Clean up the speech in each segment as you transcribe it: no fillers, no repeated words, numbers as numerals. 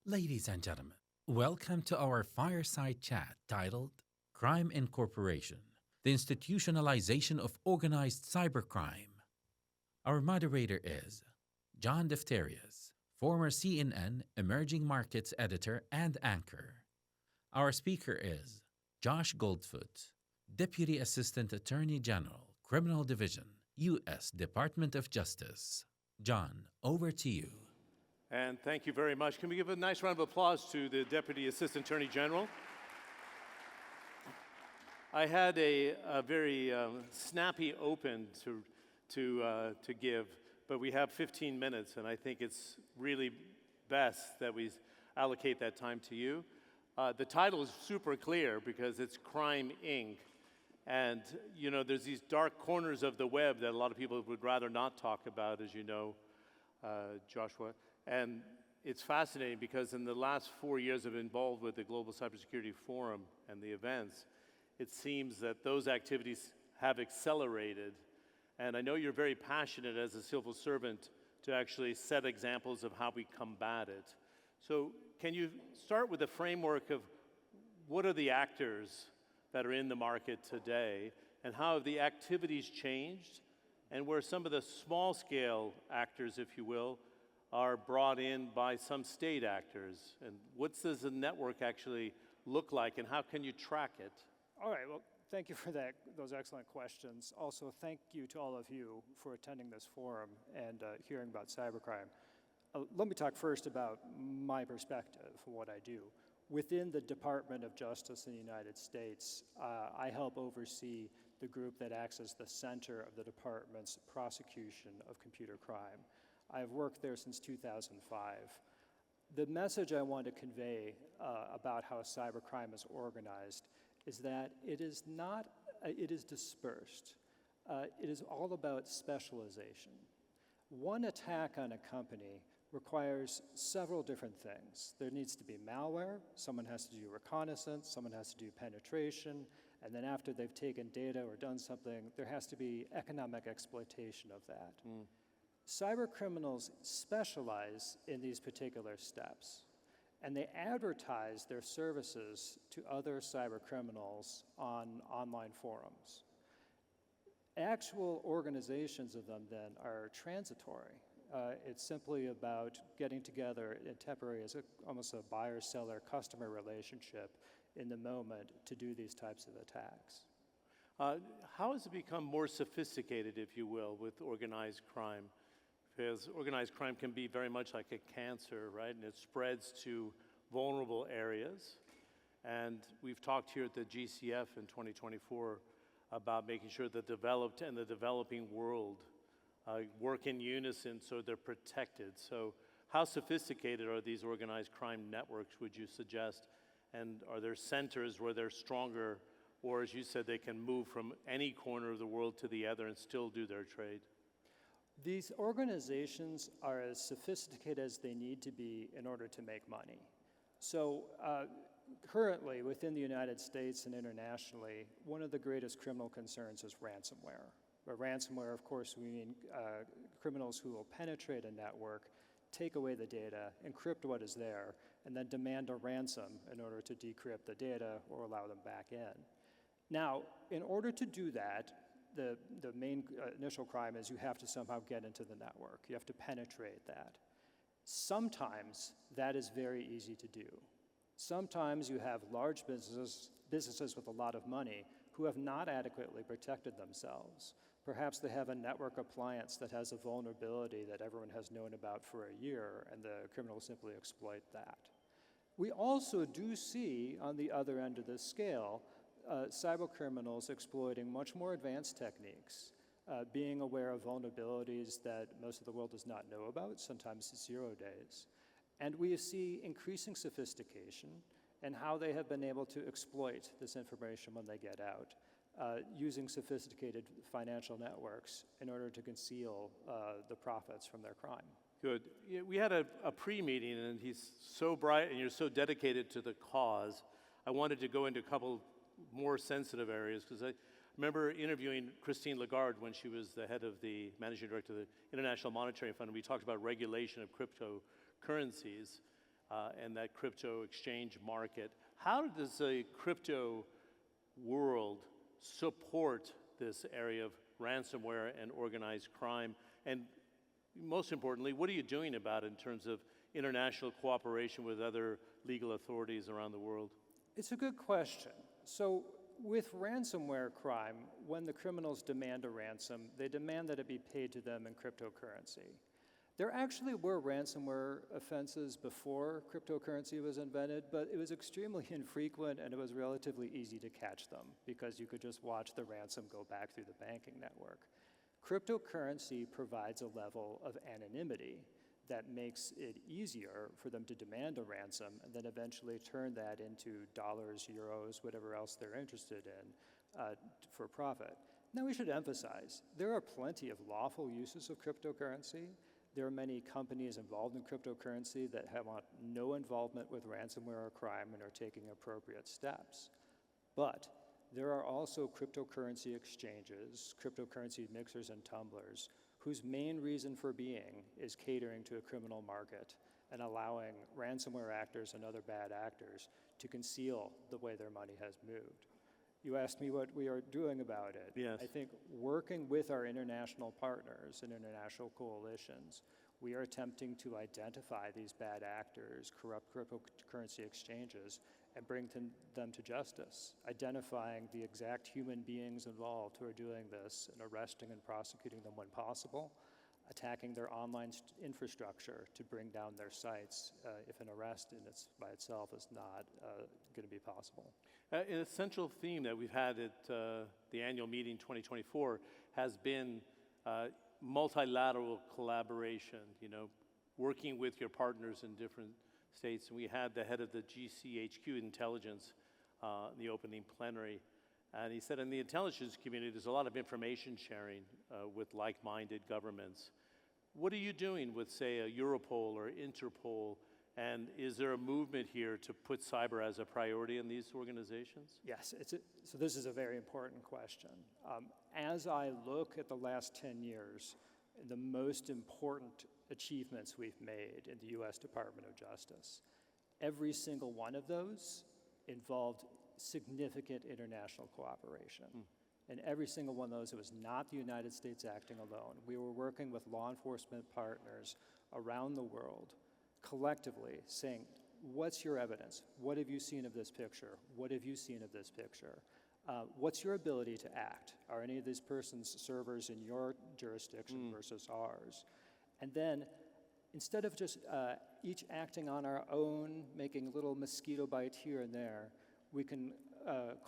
Ladies and gentlemen, welcome to our fireside chat titled Crime Incorporation: The Institutionalization of Organized Cybercrime. Our moderator is John Defterios, former CNN Emerging Markets editor and anchor. Our speaker is Josh Goldfoot, Deputy Assistant Attorney General, Criminal Division, U.S. Department of Justice. John, over to you. And thank you very much. Can we give a nice round of applause to the Deputy Assistant Attorney General? I had a very snappy open to give, but we have 15 minutes, and I think it's really best that we allocate that time to you. The title is super clear because it's Crime Inc. And, you know, there's these dark corners of the web that a lot of people would rather not talk about, as you know, Joshua. And it's fascinating because in the last 4 years I've been involved with the Global Cybersecurity Forum and the events, it seems that those activities have accelerated. And I know you're very passionate as a civil servant to actually set examples of how we combat it. So can you start with a framework of what are the actors that are in the market today, and how have the activities changed, and where some of the small scale actors, if you will, are brought in by some state actors, and what does the network actually look like, and how can you track it? All right, well, thank you for those excellent questions. Also, thank you to all of you for attending this forum and hearing about cybercrime. Let me talk first about my perspective, what I do. Within the Department of Justice in the United States, I help oversee the group that acts as the center of the department's prosecution of computer crime. I've worked there since 2005. The message I want to convey about how cybercrime is organized is that it is dispersed. It is all about specialization. One attack on a company requires several different things. There needs to be malware, someone has to do reconnaissance, someone has to do penetration, and then after they've taken data or done something, there has to be economic exploitation of that. Cyber criminals specialize in these particular steps, and they advertise their services to other cyber criminals on online forums. Actual organizations of them then are transitory. It's simply about getting together in temporary as almost a buyer-seller customer relationship in the moment to do these types of attacks. How has it become more sophisticated, if you will, with organized crime? Because organized crime can be very much like a cancer, right? And it spreads to vulnerable areas. And we've talked here at the GCF in 2024 about making sure the developed and the developing world work in unison so they're protected. So how sophisticated are these organized crime networks, would you suggest? And are there centers where they're stronger, or as you said, they can move from any corner of the world to the other and still do their trade? These organizations are as sophisticated as they need to be in order to make money. So currently, within the United States and internationally, one of the greatest criminal concerns is ransomware. By ransomware, of course, we mean criminals who will penetrate a network, take away the data, encrypt what is there, and then demand a ransom in order to decrypt the data or allow them back in. Now, in order to do that, the main initial crime is you have to somehow get into the network. You have to penetrate that. Sometimes that is very easy to do. Sometimes you have large businesses with a lot of money who have not adequately protected themselves. Perhaps they have a network appliance that has a vulnerability that everyone has known about for a year, and the criminals simply exploit that. We also do see, on the other end of the scale, cyber criminals exploiting much more advanced techniques, being aware of vulnerabilities that most of the world does not know about, sometimes 0 days. And we see increasing sophistication in how they have been able to exploit this information when they get out, using sophisticated financial networks in order to conceal the profits from their crime. Good. Yeah, we had a pre-meeting, and he's so bright, and you're so dedicated to the cause. I wanted to go into a couple more sensitive areas, because I remember interviewing Christine Lagarde when she was the head of the managing director of the International Monetary Fund, and we talked about regulation of cryptocurrencies. and that crypto exchange market. How does a crypto world support this area of ransomware and organized crime? And most importantly, what are you doing about it in terms of international cooperation with other legal authorities around the world? It's a good question. So with ransomware crime, when the criminals demand a ransom, they demand that it be paid to them in cryptocurrency. There actually were ransomware offenses before cryptocurrency was invented, but it was extremely infrequent and it was relatively easy to catch them because you could just watch the ransom go back through the banking network. Cryptocurrency provides a level of anonymity that makes it easier for them to demand a ransom and then eventually turn that into dollars, euros, whatever else they're interested in for profit. Now we should emphasize, there are plenty of lawful uses of cryptocurrency. There are many companies involved in cryptocurrency that have no involvement with ransomware or crime and are taking appropriate steps. But there are also cryptocurrency exchanges, cryptocurrency mixers and tumblers, whose main reason for being is catering to a criminal market and allowing ransomware actors and other bad actors to conceal the way their money has moved. You asked me what we are doing about it. Yes. I think working with our international partners and international coalitions, we are attempting to identify these bad actors, corrupt cryptocurrency exchanges, and bring them to justice, identifying the exact human beings involved who are doing this and arresting and prosecuting them when possible, attacking their online infrastructure to bring down their sites if an arrest by itself is not going to be possible. An essential theme that we've had at the annual meeting 2024 has been multilateral collaboration, working with your partners in different states. And we had the head of the GCHQ intelligence in the opening plenary. And he said in the intelligence community, there's a lot of information sharing with like-minded governments. What are you doing with, say, a Europol or Interpol? And is there a movement here to put cyber as a priority in these organizations? Yes, so this is a very important question. As I look at the last 10 years, the most important achievements we've made in the US Department of Justice, every single one of those involved significant international cooperation. And every single one of those, it was not the United States acting alone. We were working with law enforcement partners around the world, collectively saying, what's your evidence? What have you seen of this picture? What have you seen of this picture? What's your ability to act? Are any of these persons servers in your jurisdiction versus ours? And then, instead of just each acting on our own, making little mosquito bites here and there, we can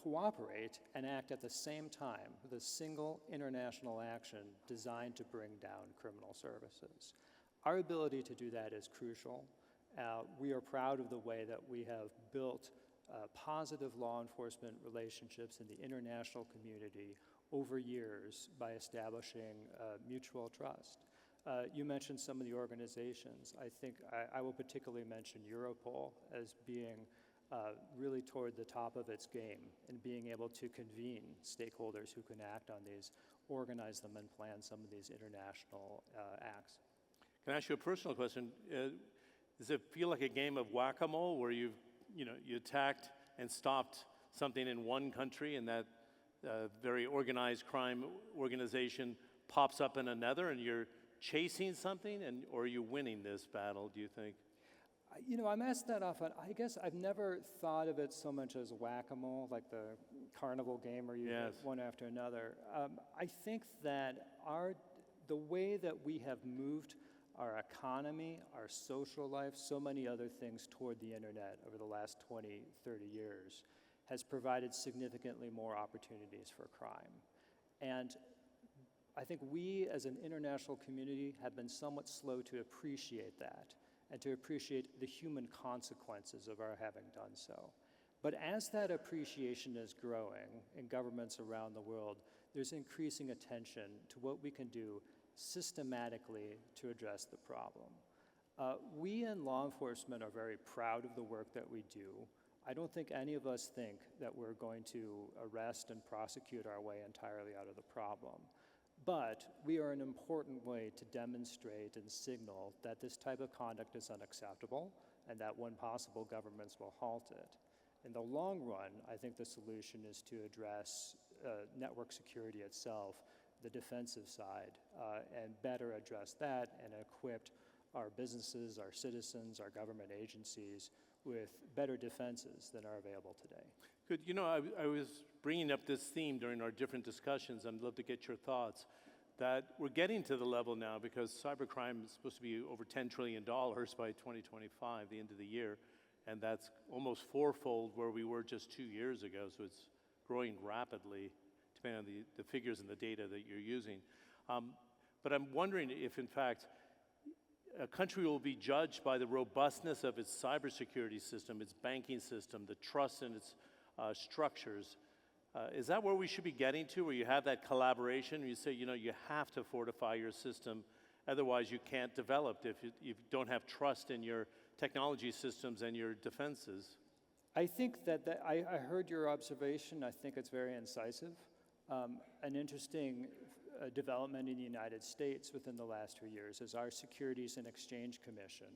cooperate and act at the same time with a single international action designed to bring down criminal services. Our ability to do that is crucial. We are proud of the way that we have built positive law enforcement relationships in the international community over years by establishing mutual trust. You mentioned some of the organizations. I think I will particularly mention Europol as being really toward the top of its game and being able to convene stakeholders who can act on these, organize them, and plan some of these international acts. Can I ask you a personal question? Does it feel like a game of whack-a-mole where you attacked and stopped something in one country and that very organized crime organization pops up in another and you're chasing something, or are you winning this battle, do you think? I'm asked that often. I guess I've never thought of it so much as whack-a-mole, like the carnival game where you hit one after another. I think that the way that we have moved our economy, our social life, so many other things toward the internet over the last 20, 30 years has provided significantly more opportunities for crime. And I think we as an international community have been somewhat slow to appreciate that and to appreciate the human consequences of our having done so. But as that appreciation is growing in governments around the world, there's increasing attention to what we can do systematically to address the problem. We in law enforcement are very proud of the work that we do. I don't think any of us think that we're going to arrest and prosecute our way entirely out of the problem. But we are an important way to demonstrate and signal that this type of conduct is unacceptable and that when possible, governments will halt it. In the long run, I think the solution is to address network security itself, the defensive side, and better address that and equip our businesses, our citizens, our government agencies with better defenses than are available today. Good. You know, I was bringing up this theme during our different discussions, and I'd love to get your thoughts, that we're getting to the level now, because cybercrime is supposed to be over $10 trillion by 2025, the end of the year, and that's almost fourfold where we were just 2 years ago, so it's growing rapidly, depending on the figures and the data that you're using. But I'm wondering if, in fact, a country will be judged by the robustness of its cybersecurity system, its banking system, the trust in its structures. Is that where we should be getting to, where you have that collaboration? You say, you know, you have to fortify your system, otherwise you can't develop if you don't have trust in your technology systems and your defenses. I think that I heard your observation. I think it's very incisive. An interesting development in the United States within the last few years is our Securities and Exchange Commission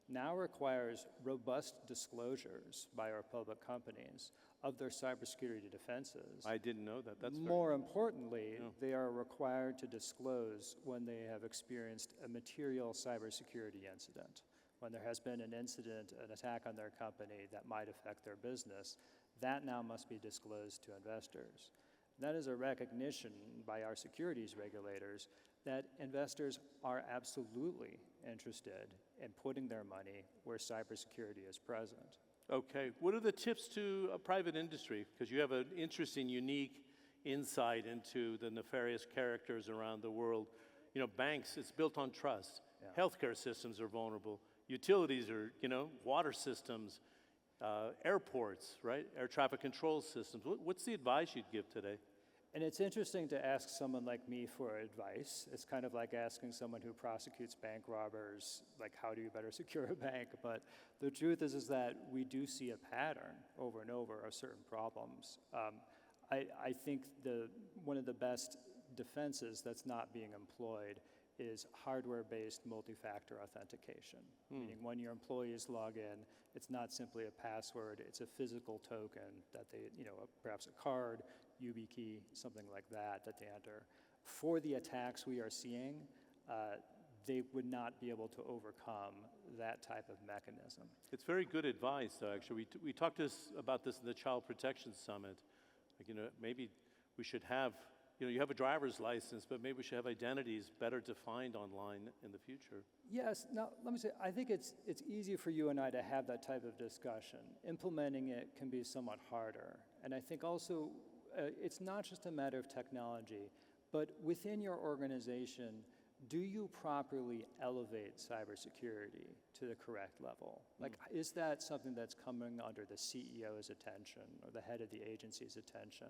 now requires robust disclosures by our public companies of their cybersecurity defenses. I didn't know that. That's more importantly, they are required to disclose when they have experienced a material cybersecurity incident. When there has been an incident, an attack on their company that might affect their business, that now must be disclosed to investors. That is a recognition by our securities regulators that investors are absolutely interested in putting their money where cybersecurity is present. Okay. What are the tips to a private industry? Because you have an interesting, unique insight into the nefarious characters around the world. You know, banks, it's built on trust. Yeah. Healthcare systems are vulnerable. Utilities are, you know, water systems, airports, right? Air traffic control systems. What's the advice you'd give today? And it's interesting to ask someone like me for advice. It's kind of like asking someone who prosecutes bank robbers, like, how do you better secure a bank? But the truth is that we do see a pattern over and over of certain problems. I think one of the best defenses that's not being employed is hardware-based multi-factor authentication. Meaning when your employees log in, it's not simply a password, it's a physical token that they, you know, perhaps a card, YubiKey, something like that they enter. For the attacks we are seeing, they would not be able to overcome that type of mechanism. It's very good advice, though, actually. We talked about this in the Child Protection Summit. Like, you know, maybe we should have, you know, you have a driver's license, but maybe we should have identities better defined online in the future. Yes. Now, let me say, I think it's easy for you and I to have that type of discussion. Implementing it can be somewhat harder. And I think also, it's not just a matter of technology, but within your organization, do you properly elevate cybersecurity to the correct level? Like, is that something that's coming under the CEO's attention or the head of the agency's attention?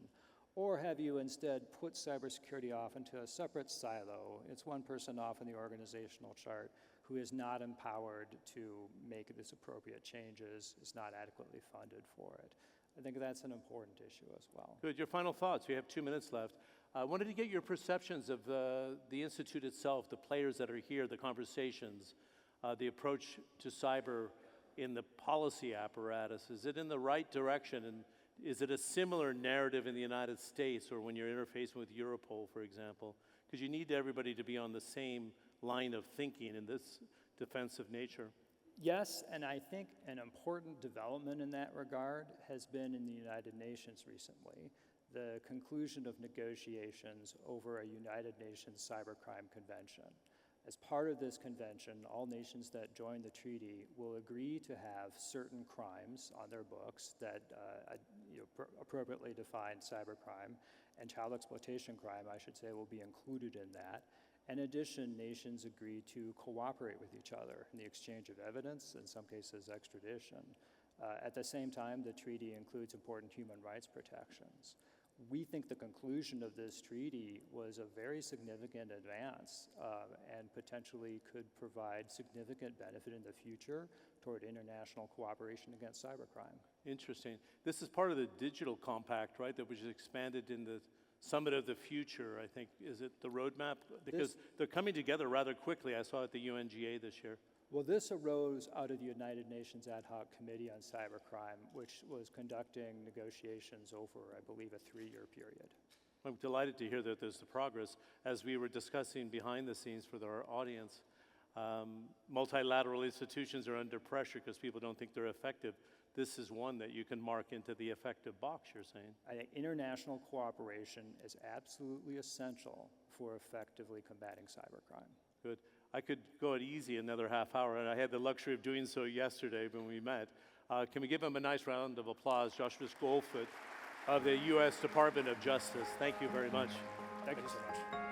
Or have you instead put cybersecurity off into a separate silo? It's one person off in the organizational chart who is not empowered to make this appropriate changes, is not adequately funded for it. I think that's an important issue as well. Good. Your final thoughts. We have 2 minutes left. I wanted to get your perceptions of the Institute itself, the players that are here, the conversations, the approach to cyber in the policy apparatus. Is it in the right direction? And is it a similar narrative in the United States or when you're interfacing with Europol, for example? Because you need everybody to be on the same line of thinking in this defensive nature. Yes, and I think an important development in that regard has been in the United Nations recently, the conclusion of negotiations over a United Nations Cybercrime Convention. As part of this convention, all nations that join the treaty will agree to have certain crimes on their books that appropriately define cybercrime, and child exploitation crime, I should say, will be included in that. In addition, nations agree to cooperate with each other in the exchange of evidence, in some cases extradition. At the same time, the treaty includes important human rights protections. We think the conclusion of this treaty was a very significant advance and potentially could provide significant benefit in the future toward international cooperation against cybercrime. Interesting. This is part of the digital compact, right, that was expanded in the Summit of the Future, I think. Is it the roadmap? Because they're coming together rather quickly. I saw it at the UNGA this year. Well, this arose out of the United Nations Ad Hoc Committee on Cybercrime, which was conducting negotiations over, I believe, a 3-year period. I'm delighted to hear that there's the progress. As we were discussing behind the scenes for our audience, multilateral institutions are under pressure because people don't think they're effective. This is one that you can mark into the effective box, you're saying? I think international cooperation is absolutely essential for effectively combating cybercrime. Good. I could go it easy another half hour, and I had the luxury of doing so yesterday when we met. Can we give him a nice round of applause, Joshua Goldfoot of the U.S. Department of Justice. Thank you very much. Thank you so much.